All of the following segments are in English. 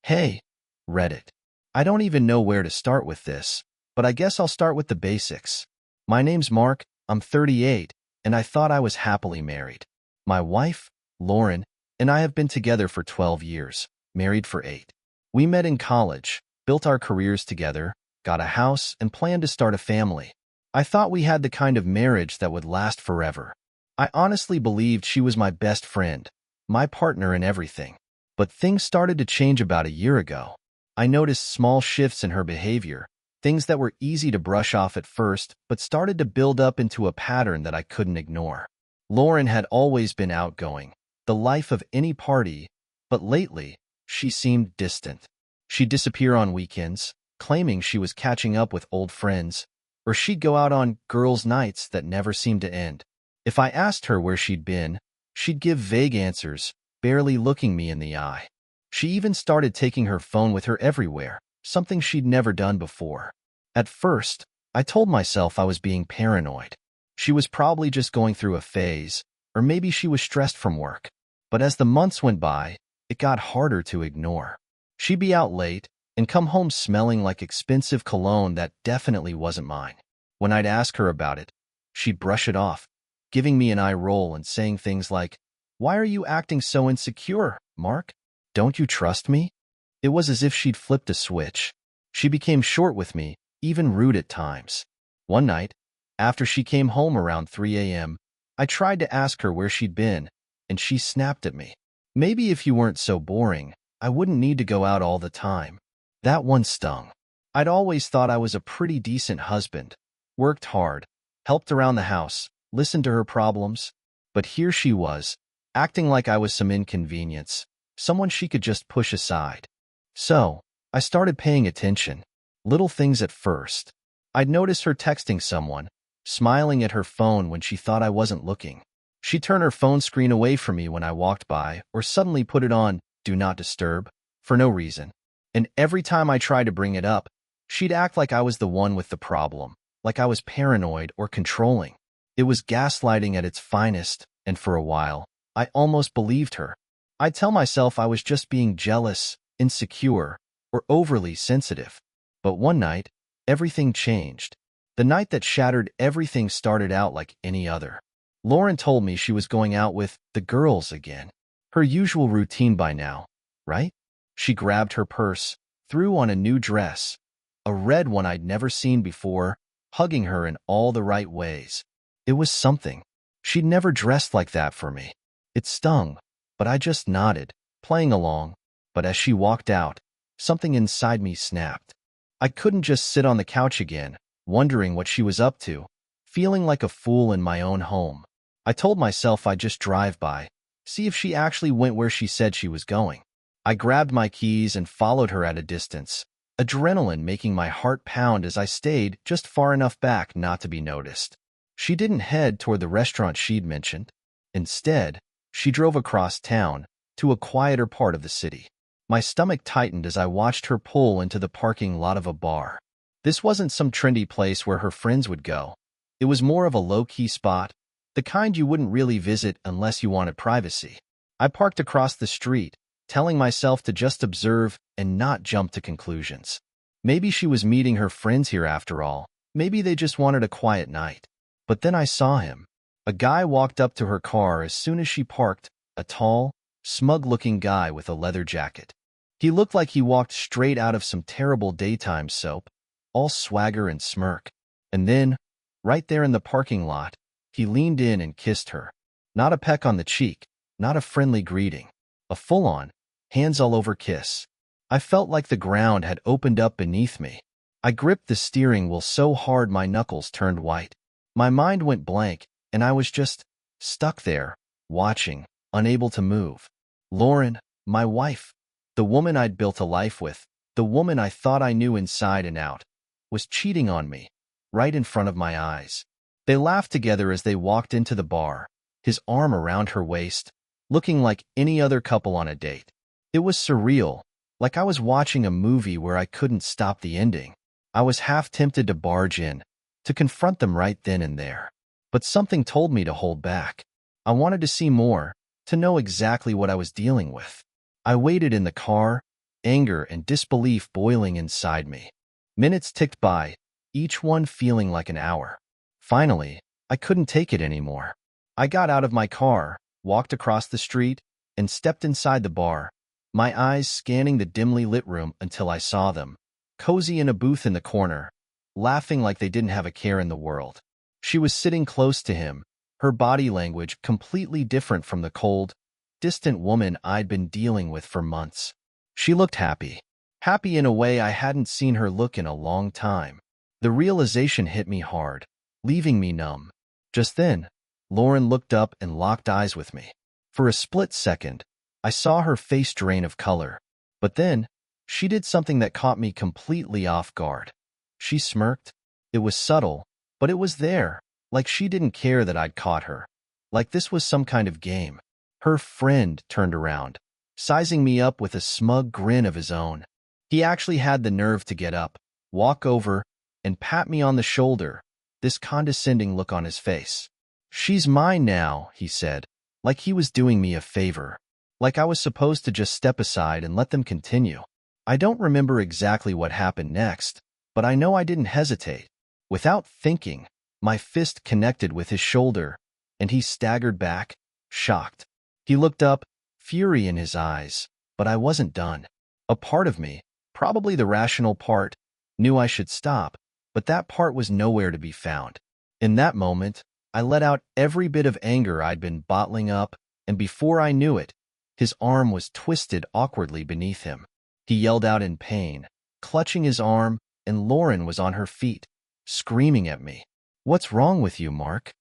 Hey, Reddit. I don't even know where to start with this, but I guess I'll start with the basics. My name's Mark, I'm 38, and I thought I was happily married. My wife, Lauren, and I have been together for 12 years, married for 8. We met in college, built our careers together, got a house, and planned to start a family. I thought we had the kind of marriage that would last forever. I honestly believed she was my best friend, my partner in everything. But things started to change about a year ago. I noticed small shifts in her behavior, things that were easy to brush off at first, but started to build up into a pattern that I couldn't ignore. Lauren had always been outgoing, the life of any party, but lately, she seemed distant. She'd disappear on weekends, claiming she was catching up with old friends, or she'd go out on girls' nights that never seemed to end. If I asked her where she'd been, she'd give vague answers, barely looking me in the eye. She even started taking her phone with her everywhere, something she'd never done before. At first, I told myself I was being paranoid. She was probably just going through a phase, or maybe she was stressed from work. But as the months went by, it got harder to ignore. She'd be out late and come home smelling like expensive cologne that definitely wasn't mine. When I'd ask her about it, she'd brush it off, giving me an eye roll and saying things like, "Why are you acting so insecure, Mark? Don't you trust me?" It was as if she'd flipped a switch. She became short with me, even rude at times. One night, after she came home around 3 a.m., I tried to ask her where she'd been, and she snapped at me. "Maybe if you weren't so boring, I wouldn't need to go out all the time." That one stung. I'd always thought I was a pretty decent husband, worked hard, helped around the house, listened to her problems, but here she was, acting like I was some inconvenience, someone she could just push aside. So, I started paying attention. Little things at first. I'd notice her texting someone, smiling at her phone when she thought I wasn't looking. She'd turn her phone screen away from me when I walked by, or suddenly put it on Do Not Disturb, for no reason. And every time I tried to bring it up, she'd act like I was the one with the problem, like I was paranoid or controlling. It was gaslighting at its finest, and for a while, I almost believed her. I'd tell myself I was just being jealous, insecure, or overly sensitive. But one night, everything changed. The night that shattered everything started out like any other. Lauren told me she was going out with the girls again. Her usual routine by now, right? She grabbed her purse, threw on a new dress, a red one I'd never seen before, hugging her in all the right ways. It was something. She'd never dressed like that for me. It stung, but I just nodded, playing along. But as she walked out, something inside me snapped. I couldn't just sit on the couch again, wondering what she was up to, feeling like a fool in my own home. I told myself I'd just drive by, see if she actually went where she said she was going. I grabbed my keys and followed her at a distance, adrenaline making my heart pound as I stayed just far enough back not to be noticed. She didn't head toward the restaurant she'd mentioned. Instead, she drove across town to a quieter part of the city. My stomach tightened as I watched her pull into the parking lot of a bar. This wasn't some trendy place where her friends would go. It was more of a low-key spot, the kind you wouldn't really visit unless you wanted privacy. I parked across the street, telling myself to just observe and not jump to conclusions. Maybe she was meeting her friends here after all. Maybe they just wanted a quiet night. But then I saw him. A guy walked up to her car as soon as she parked, a tall, smug-looking guy with a leather jacket. He looked like he walked straight out of some terrible daytime soap, all swagger and smirk. And then, right there in the parking lot, he leaned in and kissed her. Not a peck on the cheek, not a friendly greeting. A full-on, hands-all-over kiss. I felt like the ground had opened up beneath me. I gripped the steering wheel so hard my knuckles turned white. My mind went blank, and I was just stuck there, watching, unable to move. Lauren, my wife, the woman I'd built a life with, the woman I thought I knew inside and out, was cheating on me, right in front of my eyes. They laughed together as they walked into the bar, his arm around her waist, looking like any other couple on a date. It was surreal, like I was watching a movie where I couldn't stop the ending. I was half tempted to barge in, to confront them right then and there. But something told me to hold back. I wanted to see more, to know exactly what I was dealing with. I waited in the car, anger and disbelief boiling inside me. Minutes ticked by, each one feeling like an hour. Finally, I couldn't take it anymore. I got out of my car, walked across the street, and stepped inside the bar, my eyes scanning the dimly lit room until I saw them, cozy in a booth in the corner, laughing like they didn't have a care in the world. She was sitting close to him, her body language completely different from the cold, distant woman I'd been dealing with for months. She looked happy. Happy in a way I hadn't seen her look in a long time. The realization hit me hard, leaving me numb. Just then, Lauren looked up and locked eyes with me. For a split second, I saw her face drain of color. But then, she did something that caught me completely off guard. She smirked. It was subtle, but it was there, like she didn't care that I'd caught her. Like this was some kind of game. Her friend turned around, sizing me up with a smug grin of his own. He actually had the nerve to get up, walk over, and pat me on the shoulder, this condescending look on his face. "She's mine now," he said, like he was doing me a favor, like I was supposed to just step aside and let them continue. I don't remember exactly what happened next, but I know I didn't hesitate. Without thinking, my fist connected with his shoulder, and he staggered back, shocked. He looked up, fury in his eyes, but I wasn't done. A part of me, probably the rational part, knew I should stop, but that part was nowhere to be found. In that moment, I let out every bit of anger I'd been bottling up, and before I knew it, his arm was twisted awkwardly beneath him. He yelled out in pain, clutching his arm, and Lauren was on her feet, screaming at me. "What's wrong with you, Mark?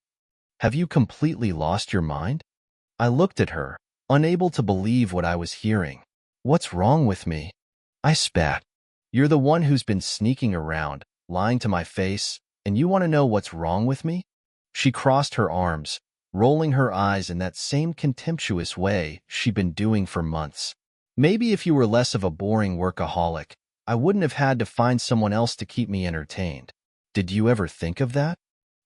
Have you completely lost your mind?" I looked at her, unable to believe what I was hearing. "What's wrong with me?" I spat. "You're the one who's been sneaking around, lying to my face, and you want to know what's wrong with me?" She crossed her arms, rolling her eyes in that same contemptuous way she'd been doing for months. "Maybe if you were less of a boring workaholic, I wouldn't have had to find someone else to keep me entertained. Did you ever think of that?"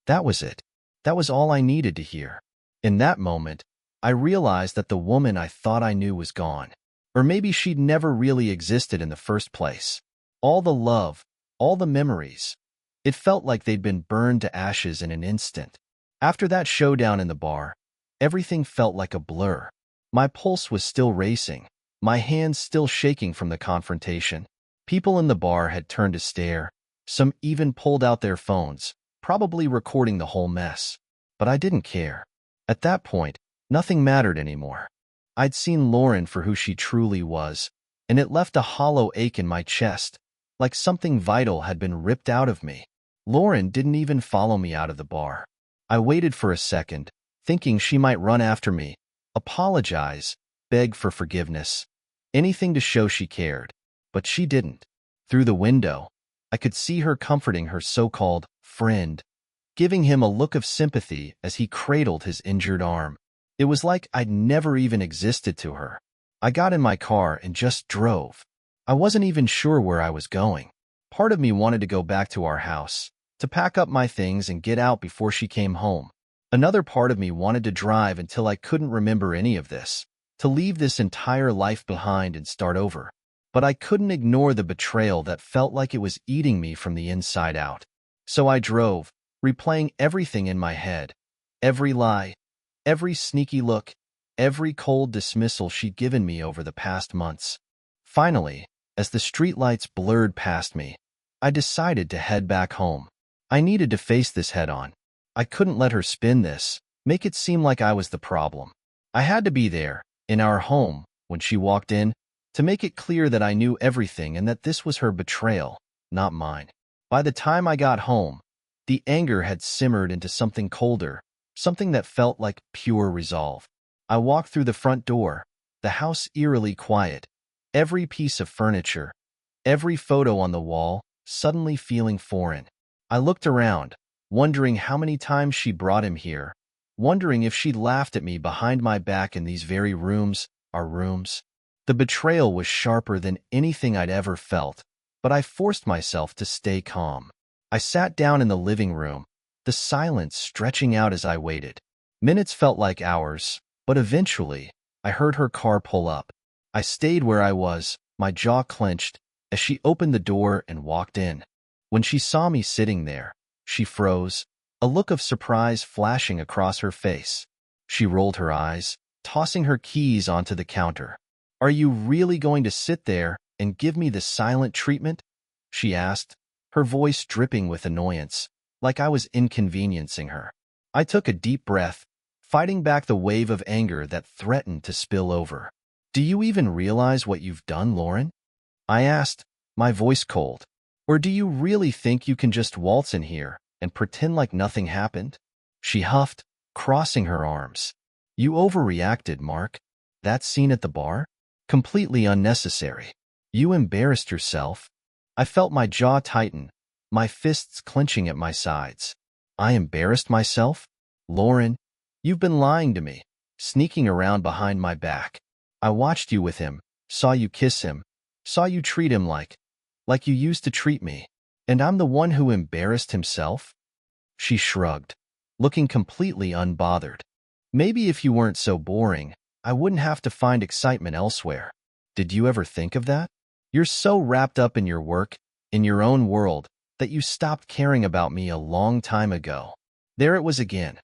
That was it. That was all I needed to hear. In that moment, I realized that the woman I thought I knew was gone. Or maybe she'd never really existed in the first place. All the love, all the memories. It felt like they'd been burned to ashes in an instant. After that showdown in the bar, everything felt like a blur. My pulse was still racing, my hands still shaking from the confrontation. People in the bar had turned to stare. Some even pulled out their phones, probably recording the whole mess. But I didn't care. At that point, nothing mattered anymore. I'd seen Lauren for who she truly was, and it left a hollow ache in my chest, like something vital had been ripped out of me. Lauren didn't even follow me out of the bar. I waited for a second, thinking she might run after me, apologize, beg for forgiveness, anything to show she cared. But she didn't. Through the window, I could see her comforting her so-called friend, giving him a look of sympathy as he cradled his injured arm. It was like I'd never even existed to her. I got in my car and just drove. I wasn't even sure where I was going. Part of me wanted to go back to our house, to pack up my things and get out before she came home. Another part of me wanted to drive until I couldn't remember any of this, to leave this entire life behind and start over. But I couldn't ignore the betrayal that felt like it was eating me from the inside out. So I drove, replaying everything in my head. Every lie, every sneaky look, every cold dismissal she'd given me over the past months. Finally, as the streetlights blurred past me, I decided to head back home. I needed to face this head-on. I couldn't let her spin this, make it seem like I was the problem. I had to be there, in our home, when she walked in, to make it clear that I knew everything and that this was her betrayal, not mine. By the time I got home, the anger had simmered into something colder, something that felt like pure resolve. I walked through the front door, the house eerily quiet, every piece of furniture, every photo on the wall, suddenly feeling foreign. I looked around, wondering how many times she brought him here, wondering if she'd laughed at me behind my back in these very rooms, our rooms. The betrayal was sharper than anything I'd ever felt, but I forced myself to stay calm. I sat down in the living room, the silence stretching out as I waited. Minutes felt like hours, but eventually, I heard her car pull up. I stayed where I was, My jaw clenched as she opened the door and walked in. When she saw me sitting there, she froze, a look of surprise flashing across her face. She rolled her eyes, tossing her keys onto the counter. "Are you really going to sit there and give me the silent treatment?" she asked, her voice dripping with annoyance, like I was inconveniencing her. I took a deep breath, fighting back the wave of anger that threatened to spill over. "Do you even realize what you've done, Lauren?" I asked, my voice cold. "Or do you really think you can just waltz in here and pretend like nothing happened?" She huffed, crossing her arms. "You overreacted, Mark. That scene at the bar? Completely unnecessary. You embarrassed yourself." I felt my jaw tighten, my fists clenching at my sides. "I embarrassed myself? Lauren, you've been lying to me, sneaking around behind my back. I watched you with him, saw you kiss him, saw you treat him like you used to treat me. And I'm the one who embarrassed himself?" She shrugged, looking completely unbothered. "Maybe if you weren't so boring, I wouldn't have to find excitement elsewhere. Did you ever think of that? You're so wrapped up in your work, in your own world, that you stopped caring about me a long time ago." There it was again,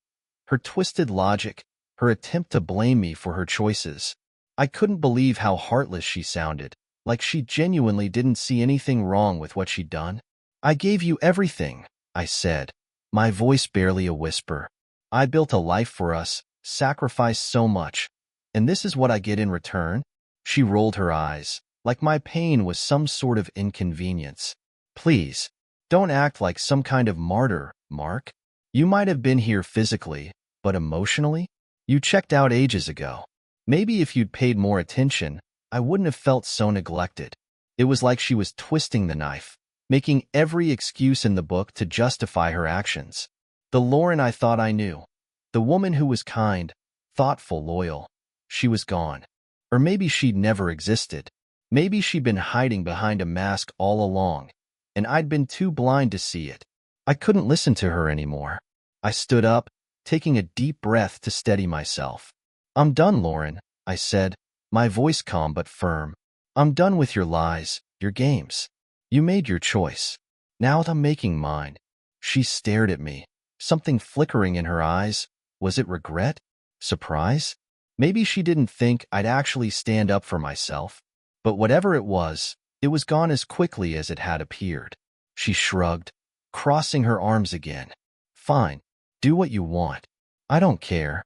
her twisted logic, her attempt to blame me for her choices. I couldn't believe how heartless she sounded, like she genuinely didn't see anything wrong with what she'd done. "I gave you everything," I said, my voice barely a whisper. "I built a life for us, sacrificed so much, and this is what I get in return?" She rolled her eyes, like my pain was some sort of inconvenience. "Please, don't act like some kind of martyr, Mark. You might have been here physically, but emotionally? You checked out ages ago. Maybe if you'd paid more attention, I wouldn't have felt so neglected." It was like she was twisting the knife, making every excuse in the book to justify her actions. The Lauren I thought I knew, the woman who was kind, thoughtful, loyal, she was gone. Or maybe she'd never existed. Maybe she'd been hiding behind a mask all along, and I'd been too blind to see it. I couldn't listen to her anymore. I stood up, taking a deep breath to steady myself. "I'm done, Lauren," I said, my voice calm but firm. "I'm done with your lies, your games. You made your choice. Now I'm making mine." She stared at me, something flickering in her eyes. Was it regret? Surprise? Maybe she didn't think I'd actually stand up for myself. But whatever it was gone as quickly as it had appeared. She shrugged, crossing her arms again. "Fine, do what you want. I don't care."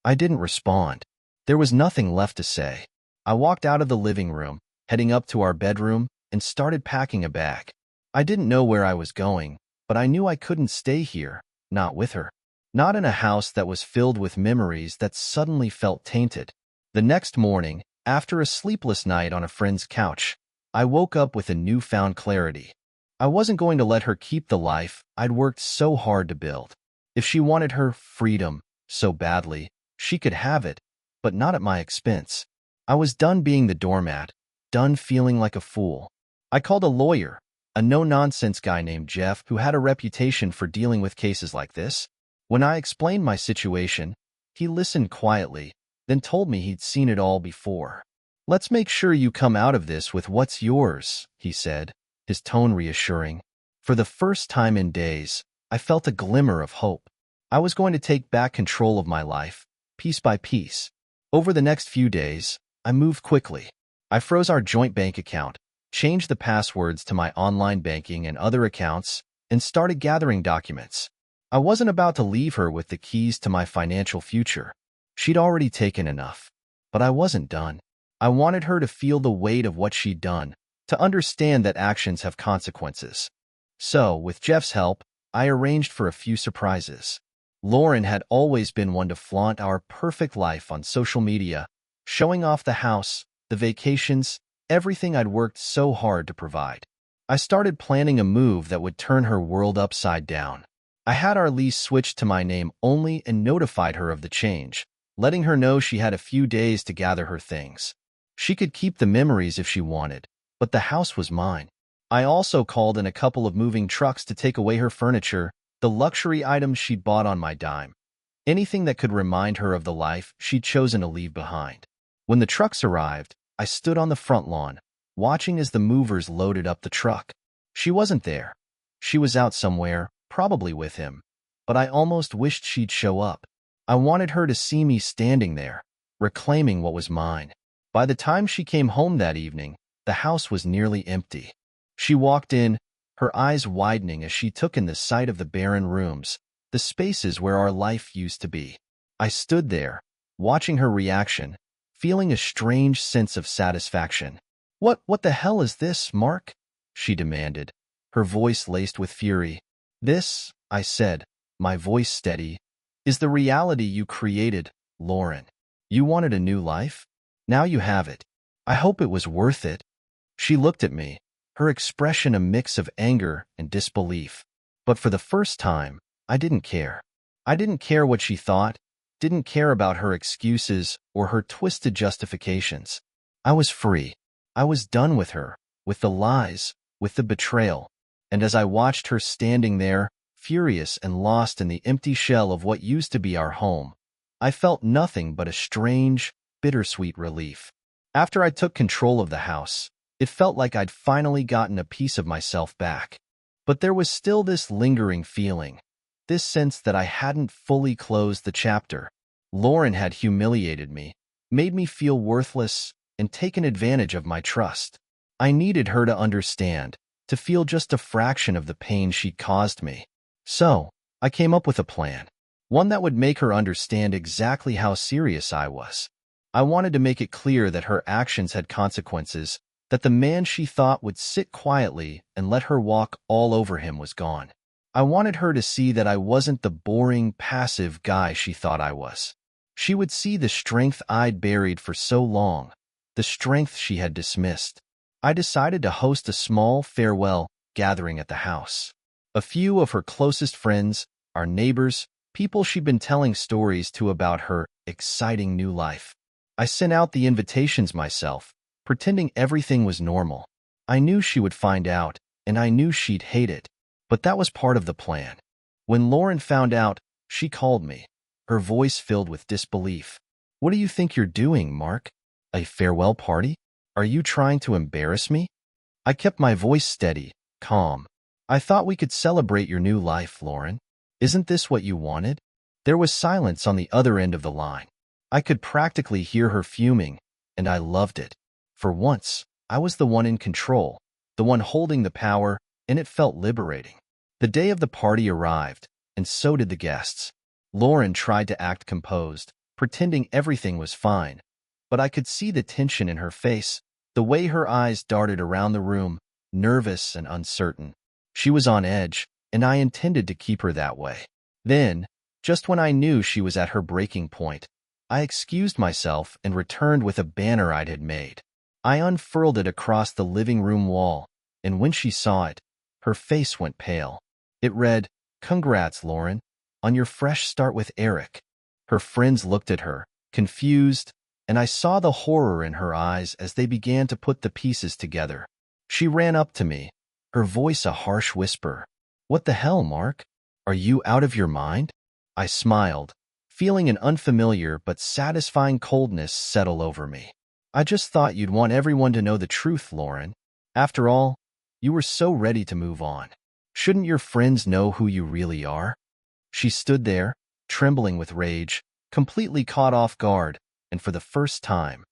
I didn't respond. There was nothing left to say. I walked out of the living room, heading up to our bedroom, and started packing a bag. I didn't know where I was going, but I knew I couldn't stay here, not with her. Not in a house that was filled with memories that suddenly felt tainted. The next morning, after a sleepless night on a friend's couch, I woke up with a newfound clarity. I wasn't going to let her keep the life I'd worked so hard to build. If she wanted her freedom so badly, she could have it, but not at my expense. I was done being the doormat, done feeling like a fool. I called a lawyer, a no-nonsense guy named Jeff who had a reputation for dealing with cases like this. When I explained my situation, he listened quietly, then told me he'd seen it all before. "Let's make sure you come out of this with what's yours," he said, his tone reassuring. For the first time in days, I felt a glimmer of hope. I was going to take back control of my life, piece by piece. Over the next few days, I moved quickly. I froze our joint bank account, changed the passwords to my online banking and other accounts, and started gathering documents. I wasn't about to leave her with the keys to my financial future. She'd already taken enough. But I wasn't done. I wanted her to feel the weight of what she'd done, to understand that actions have consequences. So, with Jeff's help, I arranged for a few surprises. Lauren had always been one to flaunt our perfect life on social media, showing off the house, the vacations, everything I'd worked so hard to provide. I started planning a move that would turn her world upside down. I had our lease switched to my name only and notified her of the change, letting her know she had a few days to gather her things. She could keep the memories if she wanted, but the house was mine. I also called in a couple of moving trucks to take away her furniture, the luxury items she'd bought on my dime. Anything that could remind her of the life she'd chosen to leave behind. When the trucks arrived, I stood on the front lawn, watching as the movers loaded up the truck. She wasn't there. She was out somewhere, probably with him. But I almost wished she'd show up. I wanted her to see me standing there, reclaiming what was mine. By the time she came home that evening, the house was nearly empty. She walked in, her eyes widening as she took in the sight of the barren rooms, the spaces where our life used to be. I stood there, watching her reaction, feeling a strange sense of satisfaction. What the hell is this, Mark?" she demanded, her voice laced with fury. "This," I said, my voice steady, "is the reality you created, Lauren. You wanted a new life? Now you have it. I hope it was worth it." She looked at me, her expression a mix of anger and disbelief. But for the first time, I didn't care. I didn't care what she thought, didn't care about her excuses or her twisted justifications. I was free. I was done with her, with the lies, with the betrayal. And as I watched her standing there, furious and lost in the empty shell of what used to be our home, I felt nothing but a strange, bittersweet relief. After I took control of the house, it felt like I'd finally gotten a piece of myself back. But there was still this lingering feeling, this sense that I hadn't fully closed the chapter. Lauren had humiliated me, made me feel worthless, and taken advantage of my trust. I needed her to understand, to feel just a fraction of the pain she'd caused me. So, I came up with a plan, one that would make her understand exactly how serious I was. I wanted to make it clear that her actions had consequences, that the man she thought would sit quietly and let her walk all over him was gone. I wanted her to see that I wasn't the boring, passive guy she thought I was. She would see the strength I'd buried for so long, the strength she had dismissed. I decided to host a small farewell gathering at the house. A few of her closest friends, our neighbors, people she'd been telling stories to about her exciting new life. I sent out the invitations myself, pretending everything was normal. I knew she would find out, and I knew she'd hate it. But that was part of the plan. When Lauren found out, she called me, her voice filled with disbelief. "What do you think you're doing, Mark? A farewell party? Are you trying to embarrass me?" I kept my voice steady, calm. "I thought we could celebrate your new life, Lauren. Isn't this what you wanted?" There was silence on the other end of the line. I could practically hear her fuming, and I loved it. For once, I was the one in control, the one holding the power, and it felt liberating. The day of the party arrived, and so did the guests. Lauren tried to act composed, pretending everything was fine, but I could see the tension in her face, the way her eyes darted around the room, nervous and uncertain. She was on edge, and I intended to keep her that way. Then, just when I knew she was at her breaking point, I excused myself and returned with a banner I had made. I unfurled it across the living room wall, and when she saw it, her face went pale. It read, "Congrats, Lauren, on your fresh start with Eric." Her friends looked at her, confused, and I saw the horror in her eyes as they began to put the pieces together. She ran up to me, her voice a harsh whisper. "What the hell, Mark? Are you out of your mind?" I smiled, feeling an unfamiliar but satisfying coldness settle over me. "I just thought you'd want everyone to know the truth, Lauren. After all, you were so ready to move on. Shouldn't your friends know who you really are?" She stood there, trembling with rage, completely caught off guard, and for the first time,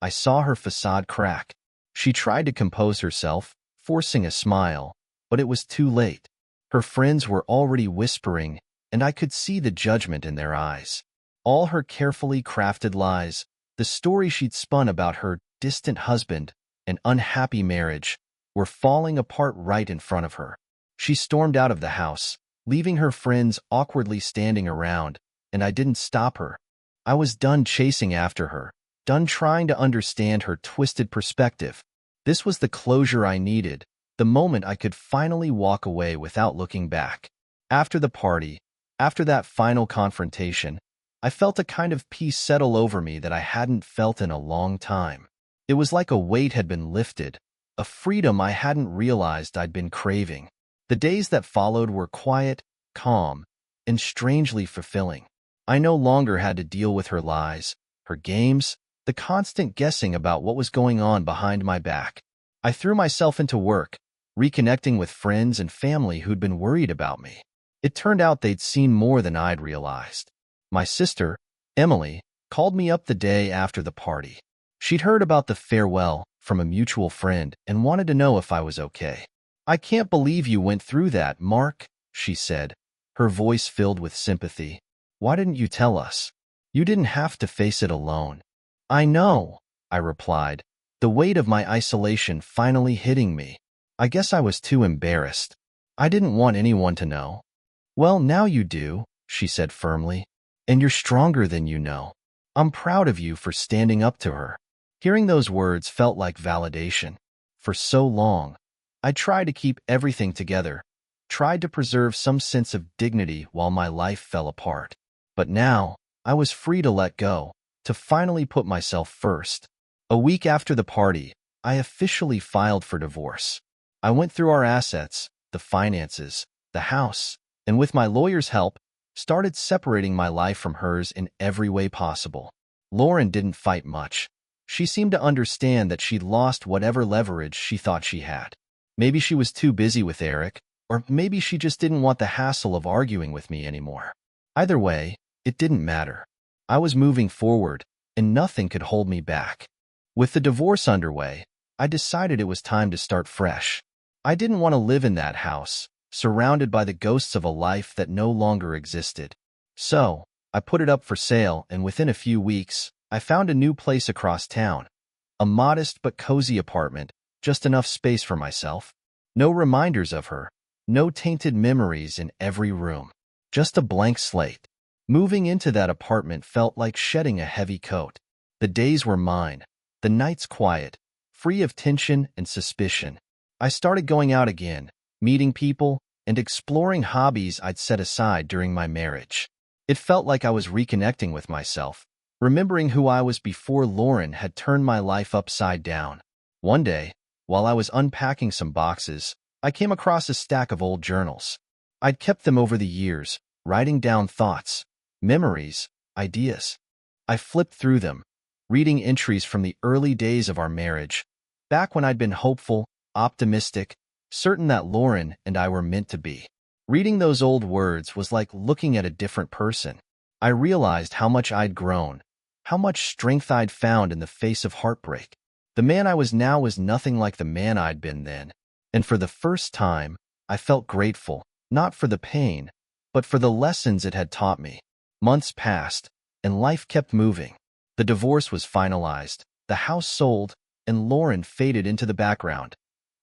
I saw her facade crack. She tried to compose herself, forcing a smile, but it was too late. Her friends were already whispering, and I could see the judgment in their eyes. All her carefully crafted lies, the story she'd spun about her distant husband and unhappy marriage, were falling apart right in front of her. She stormed out of the house, leaving her friends awkwardly standing around, and I didn't stop her. I was done chasing after her, done trying to understand her twisted perspective. This was the closure I needed, the moment I could finally walk away without looking back. After the party, after that final confrontation, I felt a kind of peace settle over me that I hadn't felt in a long time. It was like a weight had been lifted, a freedom I hadn't realized I'd been craving. The days that followed were quiet, calm, and strangely fulfilling. I no longer had to deal with her lies, her games, the constant guessing about what was going on behind my back. I threw myself into work, reconnecting with friends and family who'd been worried about me. It turned out they'd seen more than I'd realized. My sister, Emily, called me up the day after the party. She'd heard about the farewell from a mutual friend and wanted to know if I was okay. "I can't believe you went through that, Mark," she said, her voice filled with sympathy. "Why didn't you tell us? You didn't have to face it alone." "I know," I replied, the weight of my isolation finally hitting me. "I guess I was too embarrassed. I didn't want anyone to know." "Well, now you do," she said firmly, "and you're stronger than you know. I'm proud of you for standing up to her." Hearing those words felt like validation. For so long, I tried to keep everything together, tried to preserve some sense of dignity while my life fell apart. But now, I was free to let go, to finally put myself first. A week after the party, I officially filed for divorce. I went through our assets, the finances, the house, and with my lawyer's help, started separating my life from hers in every way possible. Lauren didn't fight much. She seemed to understand that she'd lost whatever leverage she thought she had. Maybe she was too busy with Eric, or maybe she just didn't want the hassle of arguing with me anymore. Either way, it didn't matter. I was moving forward, and nothing could hold me back. With the divorce underway, I decided it was time to start fresh. I didn't want to live in that house, surrounded by the ghosts of a life that no longer existed. So, I put it up for sale, and within a few weeks, I found a new place across town. A modest but cozy apartment, just enough space for myself. No reminders of her, no tainted memories in every room. Just a blank slate. Moving into that apartment felt like shedding a heavy coat. The days were mine, the nights quiet, free of tension and suspicion. I started going out again, meeting people, and exploring hobbies I'd set aside during my marriage. It felt like I was reconnecting with myself, remembering who I was before Lauren had turned my life upside down. One day, while I was unpacking some boxes, I came across a stack of old journals. I'd kept them over the years, writing down thoughts, memories, ideas. I flipped through them, reading entries from the early days of our marriage, back when I'd been hopeful, optimistic, certain that Lauren and I were meant to be. Reading those old words was like looking at a different person. I realized how much I'd grown, how much strength I'd found in the face of heartbreak. The man I was now was nothing like the man I'd been then, and for the first time, I felt grateful, not for the pain, but for the lessons it had taught me. Months passed, and life kept moving. The divorce was finalized, the house sold, and Lauren faded into the background,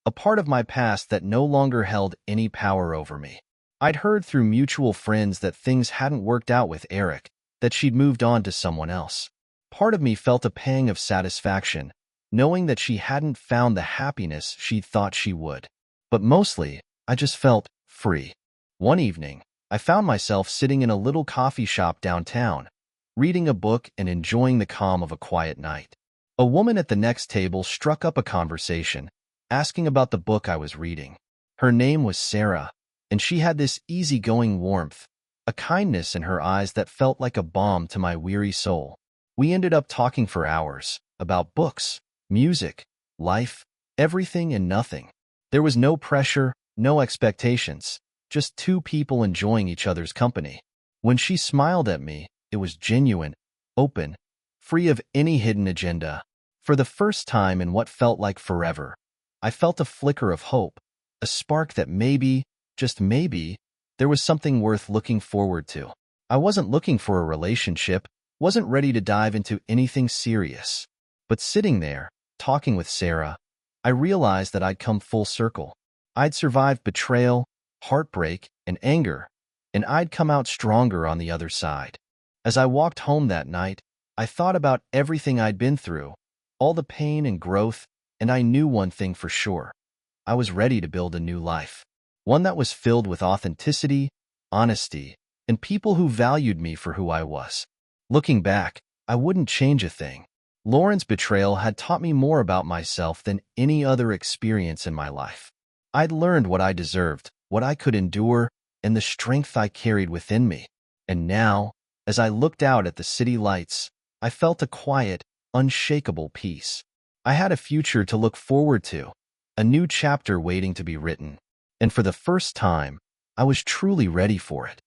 a part of my past that no longer held any power over me. I'd heard through mutual friends that things hadn't worked out with Eric, that she'd moved on to someone else. Part of me felt a pang of satisfaction, knowing that she hadn't found the happiness she'd thought she would. But mostly, I just felt free. One evening, I found myself sitting in a little coffee shop downtown, reading a book and enjoying the calm of a quiet night. A woman at the next table struck up a conversation, asking about the book I was reading. Her name was Sarah, and she had this easygoing warmth, a kindness in her eyes that felt like a balm to my weary soul. We ended up talking for hours, about books, music, life, everything and nothing. There was no pressure, no expectations, just two people enjoying each other's company. When she smiled at me, it was genuine, open, free of any hidden agenda. For the first time in what felt like forever, I felt a flicker of hope, a spark that maybe, just maybe, there was something worth looking forward to. I wasn't looking for a relationship, wasn't ready to dive into anything serious. But sitting there, talking with Sarah, I realized that I'd come full circle. I'd survived betrayal, heartbreak, and anger, and I'd come out stronger on the other side. As I walked home that night, I thought about everything I'd been through, all the pain and growth, and I knew one thing for sure. I was ready to build a new life. One that was filled with authenticity, honesty, and people who valued me for who I was. Looking back, I wouldn't change a thing. Lauren's betrayal had taught me more about myself than any other experience in my life. I'd learned what I deserved, what I could endure, and the strength I carried within me. And now, as I looked out at the city lights, I felt a quiet, unshakable peace. I had a future to look forward to, a new chapter waiting to be written. And for the first time, I was truly ready for it.